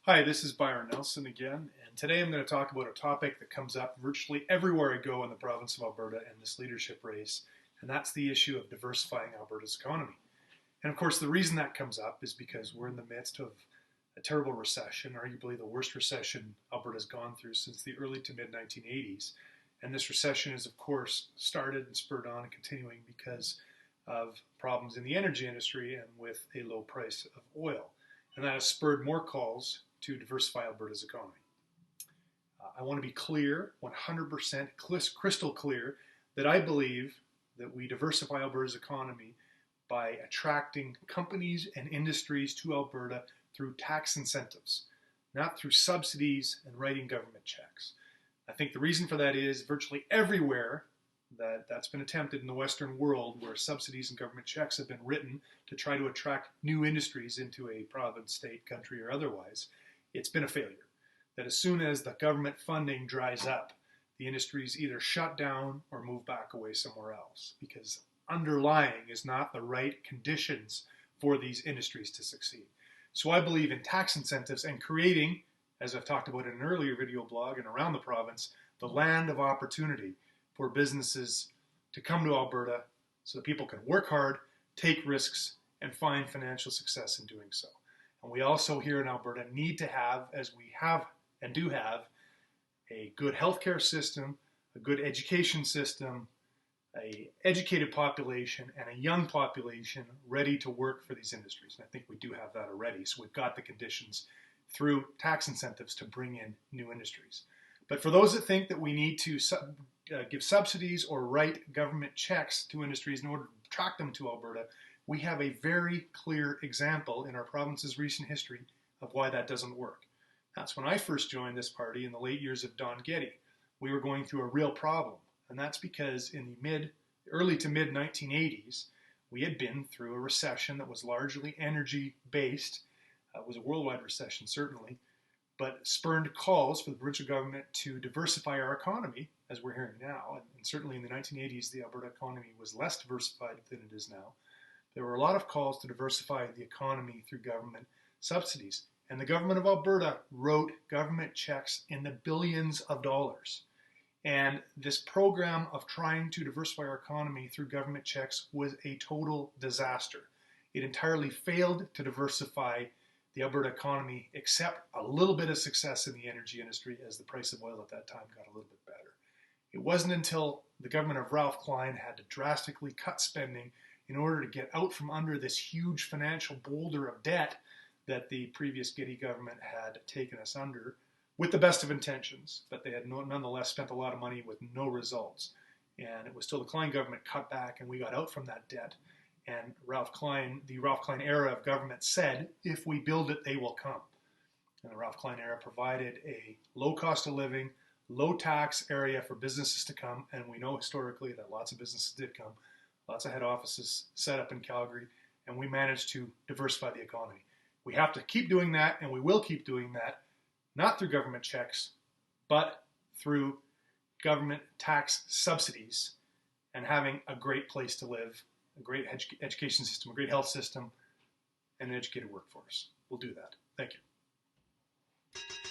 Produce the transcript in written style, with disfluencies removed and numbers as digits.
Hi, this is Byron Nelson again, and today I'm going to talk about a topic that comes up virtually everywhere I go in the province of Alberta in this leadership race, and that's the issue of diversifying Alberta's economy. And of course, the reason that comes up is because we're in the midst of a terrible recession, arguably the worst recession Alberta's gone through since the early to mid 1980s. And this recession is, of course, started and spurred on and continuing because of problems in the energy industry and with a low price of oil. And that has spurred more calls to diversify Alberta's economy. I want to be clear, 100% crystal clear, that I believe that we diversify Alberta's economy by attracting companies and industries to Alberta through tax incentives, not through subsidies and writing government checks. I think the reason for that is virtually everywhere that's been attempted in the Western world where subsidies and government checks have been written to try to attract new industries into a province, state, country, or otherwise, it's been a failure. That as soon as the government funding dries up, the industries either shut down or move back away somewhere else because underlying is not the right conditions for these industries to succeed. So I believe in tax incentives and creating, as I've talked about in an earlier video blog and around the province, the land of opportunity for businesses to come to Alberta so that people can work hard, take risks, and find financial success in doing so. And we also here in Alberta need to have, as we have and do have, a good healthcare system, a good education system, an educated population, and a young population ready to work for these industries. And I think we do have that already. So we've got the conditions through tax incentives to bring in new industries. But for those that think that we need to give subsidies or write government checks to industries in order to attract them to Alberta, we have a very clear example in our province's recent history of why that doesn't work. That's when I first joined this party in the late years of Don Getty. We were going through a real problem, and that's because in the early to mid 1980s, we had been through a recession that was largely energy-based. It was a worldwide recession, certainly, but spurned calls for the provincial government to diversify our economy, as we're hearing now. And certainly in the 1980s, the Alberta economy was less diversified than it is now. There were a lot of calls to diversify the economy through government subsidies. And the government of Alberta wrote government checks in the billions of dollars. And this program of trying to diversify our economy through government checks was a total disaster. It entirely failed to diversify the Alberta economy, except a little bit of success in the energy industry as the price of oil at that time got a little bit better. It wasn't until the government of Ralph Klein had to drastically cut spending in order to get out from under this huge financial boulder of debt that the previous Getty government had taken us under, with the best of intentions, but they had nonetheless spent a lot of money with no results. And it was till the Klein government cut back and we got out from that debt. And the Ralph Klein era of government said, if we build it, they will come. And the Ralph Klein era provided a low cost of living, low tax area for businesses to come. And we know historically that lots of businesses did come. Lots of head offices set up in Calgary. And we managed to diversify the economy. We have to keep doing that, and we will keep doing that, not through government checks, but through government tax subsidies and having a great place to live, a great education system, a great health system, and an educated workforce. We'll do that. Thank you.